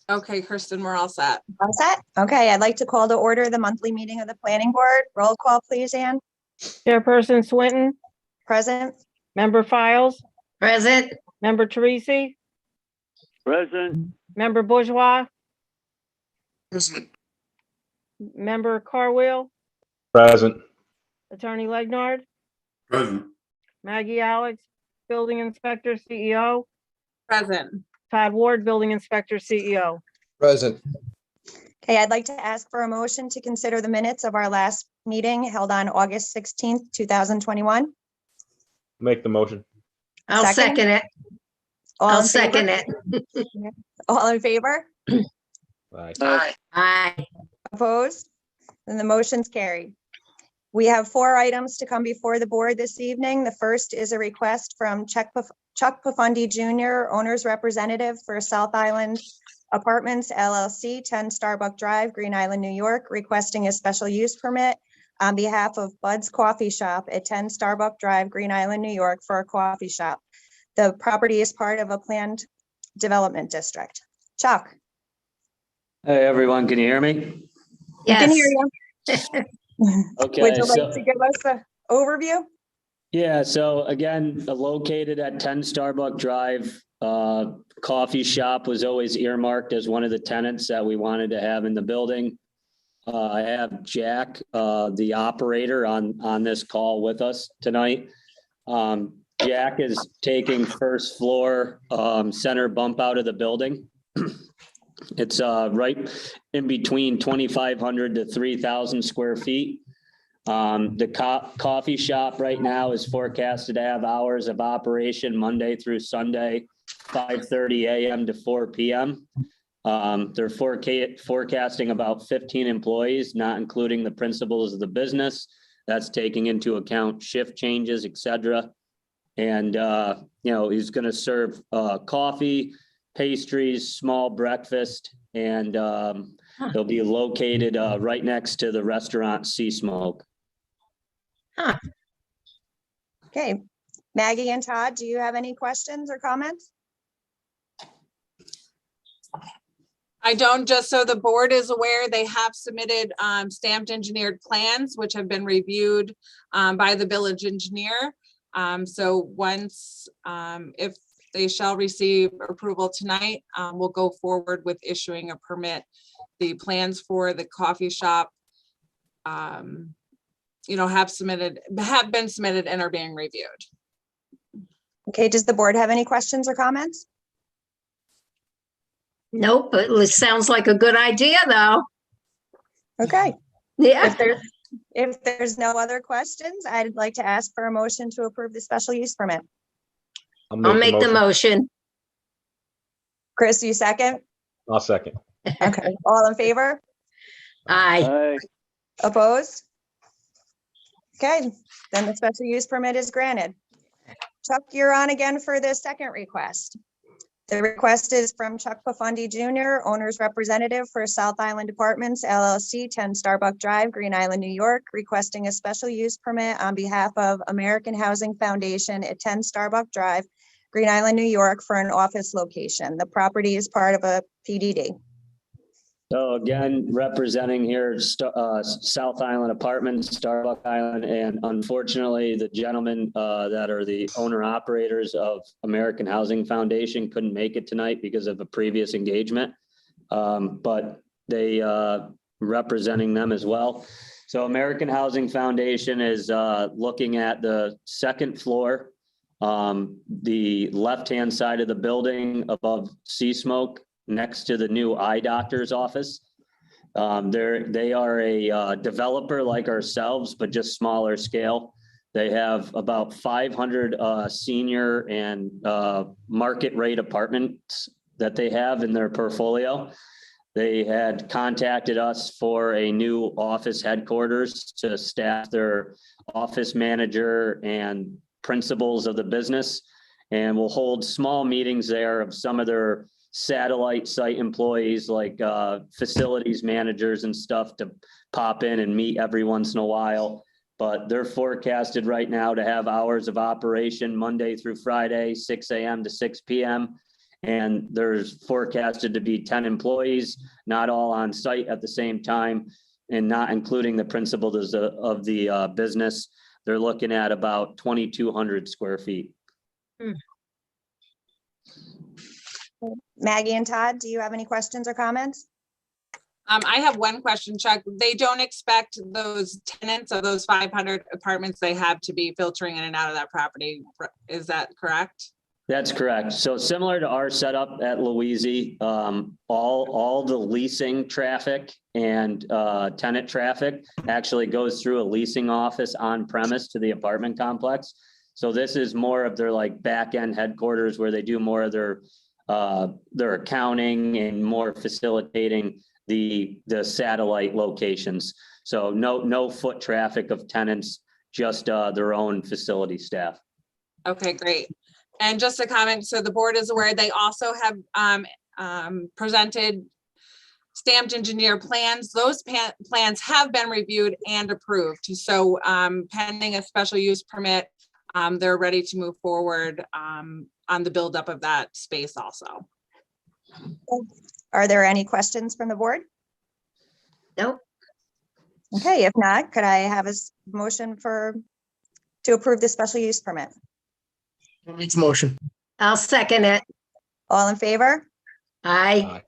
Okay, Kirsten, we're all set. All set? Okay, I'd like to call to order the monthly meeting of the planning board. Roll call, please, Ann. Chairperson Swinton, Present? Member Files, Present. Member Teresi, Present. Member Bourgeois, Present. Member Carwheel, Present. Attorney Legnard, Present. Maggie Alex, Building Inspector, CEO, Present. Todd Ward, Building Inspector, CEO. Present. Okay, I'd like to ask for a motion to consider the minutes of our last meeting held on August 16th, 2021. Make the motion. I'll Second? second it. All I'll in favor? second it. All in favor? Aye. Aye. Opposed? Then the motion's carried. We have 4 items to come before the board this evening. The first is a request from Chuck Pafundi Jr., owner's representative for South Island Apartments LLC, 10 Starbuck Drive, Green Island, New York, requesting a special use permit on behalf of Bud's Coffee Shop at 10 Starbuck Drive, Green Island, New York, for a coffee shop. The property is part of a planned development district. Chuck? Hey, everyone, can you hear me? We can hear Yes. you. Okay, Would you so, like to give us an overview? yeah, so again, located at 10 Starbuck Drive, coffee shop was always earmarked as one of the tenants that we wanted to have in the building. I have Jack, the operator on this call with us tonight. Jack is taking first floor, center bump out of the building. It's right in between 2,500 to 3,000 square feet. The coffee shop right now is forecasted to have hours of operation Monday through Sunday, 5:30 a.m. to 4 p.m. They're forecasting about 15 employees, not including the principals of the business. That's taking into account shift changes, et cetera. And, he's going to serve coffee, pastries, small breakfast, and they'll be located right next to the restaurant Sea Smoke. Okay. Maggie and Todd, do you have any questions or comments? I don't, just so the board is aware, they have submitted stamped engineered plans, which have been reviewed by the village engineer. So once, if they shall receive approval tonight, we'll go forward with issuing a permit. The plans for the coffee shop, have been submitted and are being reviewed. Okay, does the board have any questions or comments? Nope, but it sounds like a good idea, though. Okay, Yeah. if there's no other questions, I'd like to ask for a motion to approve the special use permit. I'll make the motion. Chris, you second? I'll second. Okay, all in favor? Aye. Aye. Opposed? Okay, then the special use permit is granted. Chuck, you're on again for the second request. The request is from Chuck Pafundi Jr., owner's representative for South Island Apartments LLC, 10 Starbuck Drive, Green Island, New York, requesting a special use permit on behalf of American Housing Foundation at 10 Starbuck Drive, Green Island, New York, for an office location. The property is part of a PDD. So again, representing here, South Island Apartments, Starbuck Island, and unfortunately, the gentlemen that are the owner operators of American Housing Foundation couldn't make it tonight because of a previous engagement. But they representing them as well. So American Housing Foundation is looking at the second floor, the left-hand side of the building above Sea Smoke, next to the new eye doctor's office. They are a developer like ourselves, but just smaller scale. They have about 500 senior and market rate apartments that they have in their portfolio. They had contacted us for a new office headquarters to staff their office manager and principals of the business. And we'll hold small meetings there of some of their satellite site employees, like facilities managers and stuff, to pop in and meet every once in a while. But they're forecasted right now to have hours of operation Monday through Friday, 6 a.m. to 6 p.m. And there's forecasted to be 10 employees, not all on site at the same time, and not including the principals of the business. They're looking at about 2,200 square feet. Maggie and Todd, do you have any questions or comments? I have one question, Chuck. They don't expect those tenants of those 500 apartments they have to be filtering in and out of that property. Is that correct? That's correct. So similar to our setup at Louisi, all the leasing traffic and tenant traffic actually goes through a leasing office on premise to the apartment complex. So this is more of their like back end headquarters where they do more of their accounting and more facilitating the satellite locations. So no foot traffic of tenants, just their own facility staff. Okay, great. And just a comment, so the board is aware, they also have presented stamped engineer plans. Those plans have been reviewed and approved. So pending a special use permit, they're ready to move forward on the buildup of that space also. Are there any questions from the board? Nope. Okay, if not, could I have a motion to approve the special use permit? Needs motion. I'll second it. All in favor? Aye.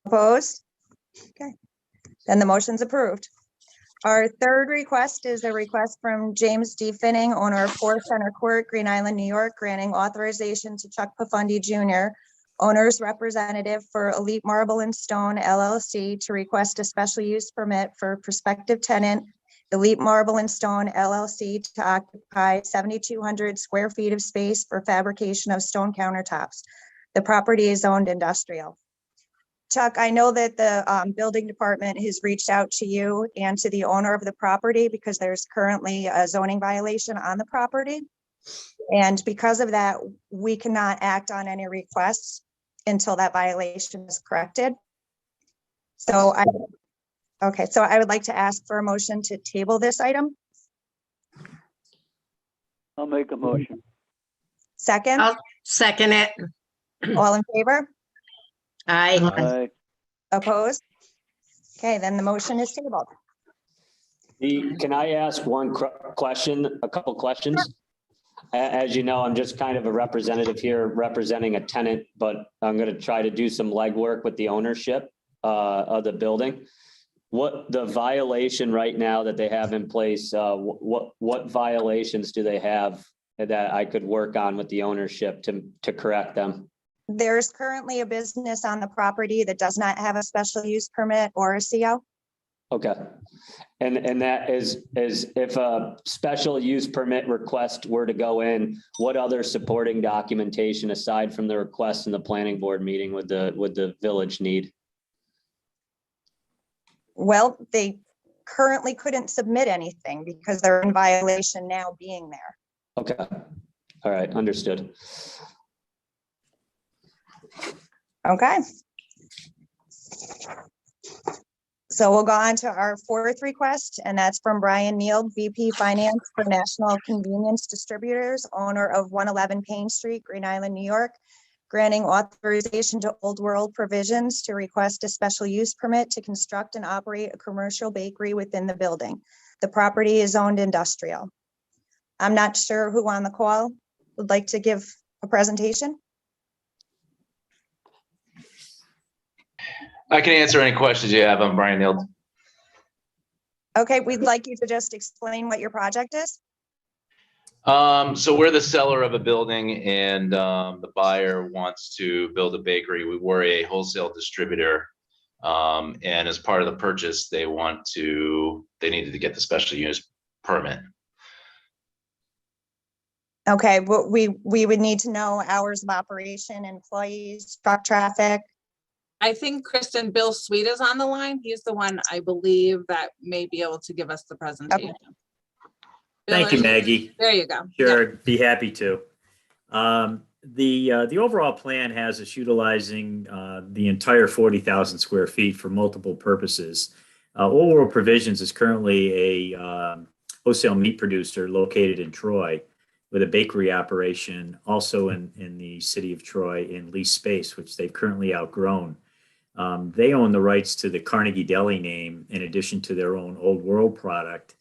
Opposed? Okay, then the motion's approved. Our third request is a request from James D. Finning, owner of 4 Center Court, Green Island, New York, granting authorization to Chuck Pafundi Jr., owner's representative for Elite Marble and Stone LLC, to request a special use permit for prospective tenant Elite Marble and Stone LLC to occupy 7,200 square feet of space for fabrication of stone countertops. The property is zoned industrial. Chuck, I know that the building department has reached out to you and to the owner of the property because there's currently a zoning violation on the property. And because of that, we cannot act on any requests until that violation is corrected. So I would like to ask for a motion to table this item. I'll make a motion. Second, I'll second it. all in favor? Aye. Aye. Opposed? Okay, then the motion is tabled. Can I ask one question, a couple questions? As you know, I'm just kind of a representative here representing a tenant, but I'm going to try to do some legwork with the ownership of the building. What the violation right now that they have in place, what violations do they have that I could work on with the ownership to correct them? There's currently a business on the property that does not have a special use permit or a CO. Okay. And that is if a special use permit request were to go in, what other supporting documentation aside from the request in the planning board meeting would the village need? Well, they currently couldn't submit anything because they're in violation now being there. Okay. All right. Understood. Okay. So we'll go on to our fourth request, and that's from Brian Neal, VP Finance for National Convenience Distributors, owner of 111 Payne Street, Green Island, New York, granting authorization to Old World Provisions to request a special use permit to construct and operate a commercial bakery within the building. The property is owned industrial. I'm not sure who on the call would like to give a presentation. I can answer any questions you have. I'm Brian Neal. Okay, we'd like you to just explain what your project is. So we're the seller of a building and the buyer wants to build a bakery. We were a wholesale distributor. And as part of the purchase, they needed to get the special use permit. Okay, well, we would need to know hours of operation, employees, truck traffic. I think Kristen, Bill Sweet is on the line. He's the one, I believe, that may be able to give us the presentation. Bill, Thank you, are Maggie. There you go. Sure, be happy to. The overall plan has us utilizing the entire 40,000 square feet for multiple purposes. Old World Provisions is currently a wholesale meat producer located in Troy with a bakery operation also in the the city of Troy in lease space, which they've currently outgrown. They own the rights to the Carnegie Deli name in addition to their own Old World product.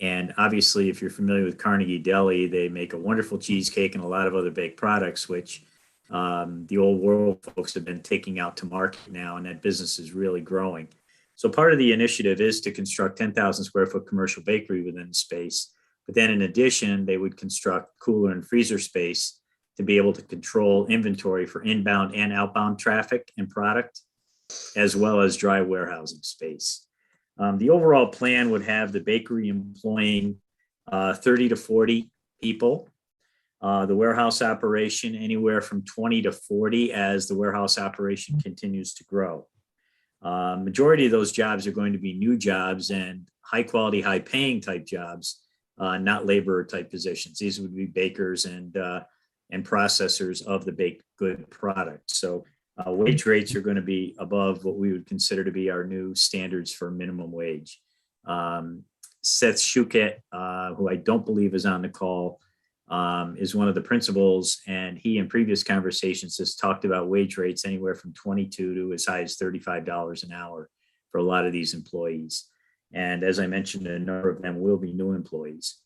And obviously, if you're familiar with Carnegie Deli, they make a wonderful cheesecake and a lot of other baked products, which the Old World folks have been taking out to market now, and that business is really growing. So part of the initiative is to construct 10,000 square foot commercial bakery within the space. But then in addition, they would construct cooler and freezer space to be able to control inventory for inbound and outbound traffic and product, as well as dry warehousing space. The overall plan would have the bakery employing 30 to 40 people. The warehouse operation anywhere from 20 to 40 as the warehouse operation continues to grow. Majority of those jobs are going to be new jobs and high quality, high paying type jobs, not laborer type positions. These would be bakers and processors of the baked good product. So wage rates are going to be above what we would consider to be our new standards for minimum wage. Seth Shuket, who I don't believe is on the call, is one of the principals, and he in previous conversations has talked about wage rates anywhere from 22 to as high as $35 an hour for a lot of these employees. And as I mentioned, a number of them will be new employees.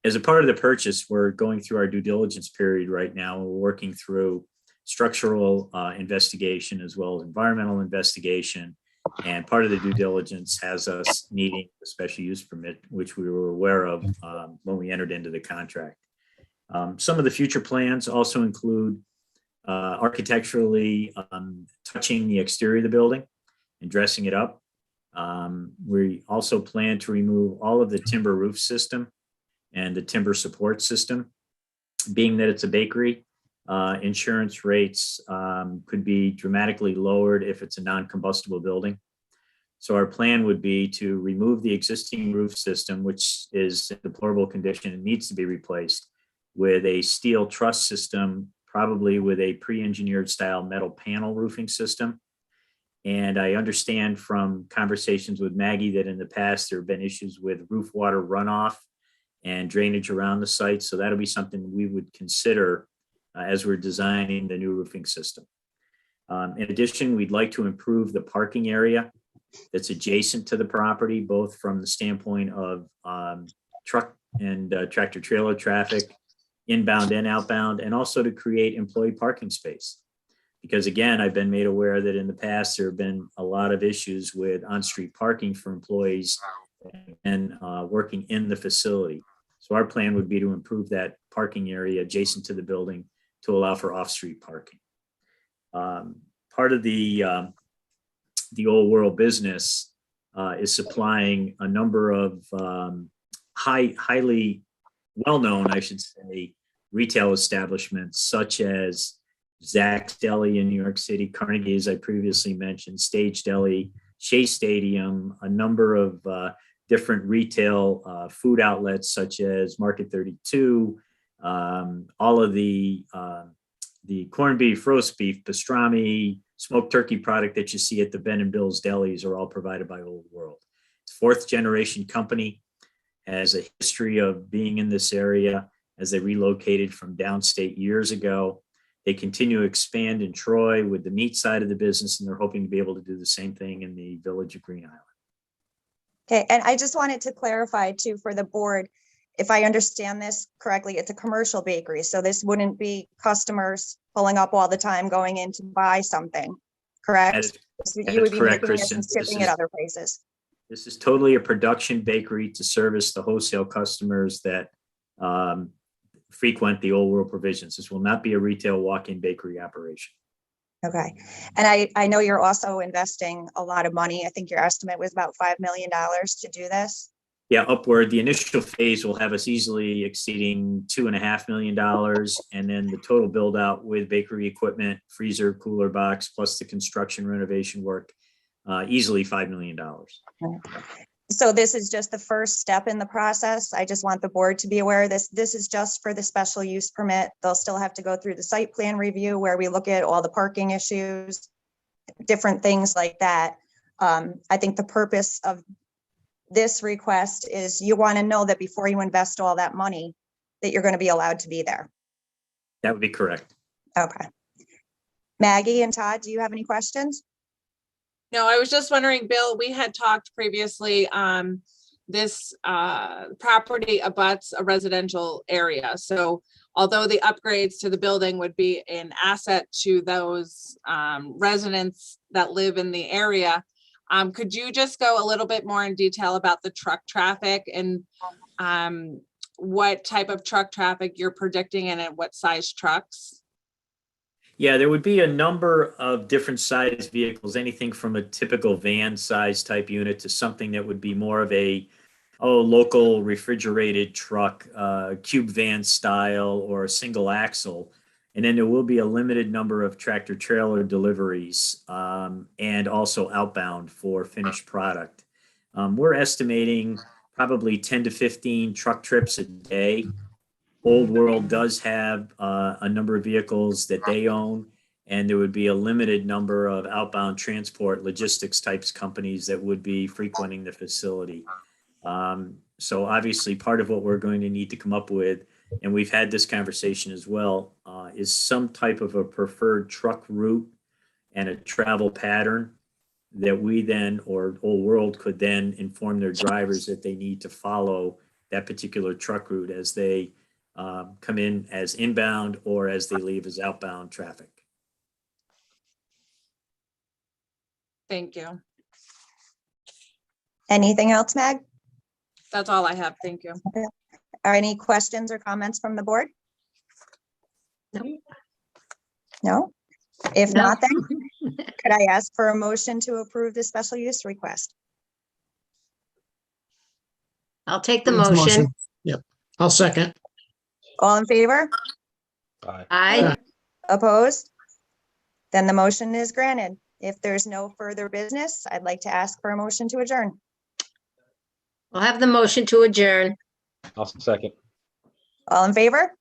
As a part of the purchase, we're going through our due diligence period right now. We're working through structural investigation as well as environmental investigation. And part of the due diligence has us needing a special use permit, which we were aware of when we entered into the contract. Some of the future plans also include architecturally touching the exterior of the building and dressing it up. We also plan to remove all of the timber roof system and the timber support system. Being that it's a bakery, insurance rates could be dramatically lowered if it's a non-combustible building. So our plan would be to remove the existing roof system, which is in deplorable condition and needs to be replaced, with a steel truss system, probably with a pre-engineered style metal panel roofing system. And I understand from conversations with Maggie that in the past there have been issues with roof water runoff and drainage around the site. So that'll be something we would consider as we're designing the new roofing system. In addition, we'd like to improve the parking area that's adjacent to the property, both from the standpoint of truck and tractor trailer traffic, inbound and outbound, and also to create employee parking space. Because again, I've been made aware that in the past, there have been a lot of issues with on-street parking for employees and working in the facility. So our plan would be to improve that parking area adjacent to the building to allow for off-street parking. Part of the Old World business is supplying a number of highly well-known, I should say, retail establishments such as Zach's Deli in New York City, Carnegie, as I previously mentioned, Stage Deli, Shea Stadium, a number of different retail food outlets such as Market 32, all of the corned beef, roast beef, pastrami, smoked turkey product that you see at the Ben and Bill's Delis are all provided by Old World. It's a fourth generation company, has a history of being in this area as they relocated from downstate years ago. They continue to expand in Troy with the meat side of the business, and they're hoping to be able to do the same thing in the village of Green Island. Okay, and I just wanted to clarify too for the board, if I understand this correctly, it's a commercial bakery. So this wouldn't be customers pulling up all the time going in to buy something, correct? So you would be correct, making this Kristen. and shipping This it is- other places. This is totally a production bakery to service the wholesale customers that frequent the Old World Provisions. This will not be a retail walk-in bakery operation. Okay, and I know you're also investing a lot of money. I think your estimate was about $5 million to do this. Yeah, upward. The initial phase will have us easily exceeding $2.5 million. And then the total build out with bakery equipment, freezer, cooler box, plus the construction renovation work, easily $5 million. So this is just the first step in the process. I just want the board to be aware of this. This is just for the special use permit. They'll still have to go through the site plan review where we look at all the parking issues, different things like that. I think the purpose of this request is you want to know that before you invest all that money, that you're going to be allowed to be there. That would be correct. Okay. Maggie and Todd, do you have any questions? No, I was just wondering, Bill, we had talked previously, this property abuts a residential area. So although the upgrades to the building would be an asset to those residents that live in the area, could you just go a little bit more in detail about the truck traffic and what type of truck traffic you're predicting and at what size trucks? Yeah, there would be a number of different size vehicles, anything from a typical van size type unit to something that would be more of a local refrigerated truck, cube van style or a single axle. And then there will be a limited number of tractor trailer deliveries and also outbound for finished product. We're estimating probably 10 to 15 truck trips a day. Old World does have a number of vehicles that they own, and there would be a limited number of outbound transport logistics types companies that would be frequenting the facility. So obviously part of what we're going to need to come up with, and we've had this conversation as well, is some type of a preferred truck route and a travel pattern that we then, or Old World could then inform their drivers that they need to follow that particular truck route as they come in as inbound or as they leave as outbound traffic. Thank you. Anything else, Mag? That's all I have. Thank you. Are any questions or comments from the board? No? If No. not, then could I ask for a motion to approve the special use request? I'll take the motion. Yep, I'll second. All in favor? Aye. Aye. Opposed? Then the motion is granted. If there's no further business, I'd like to ask for a motion to adjourn. I'll have the motion to adjourn. I'll second. All in favor?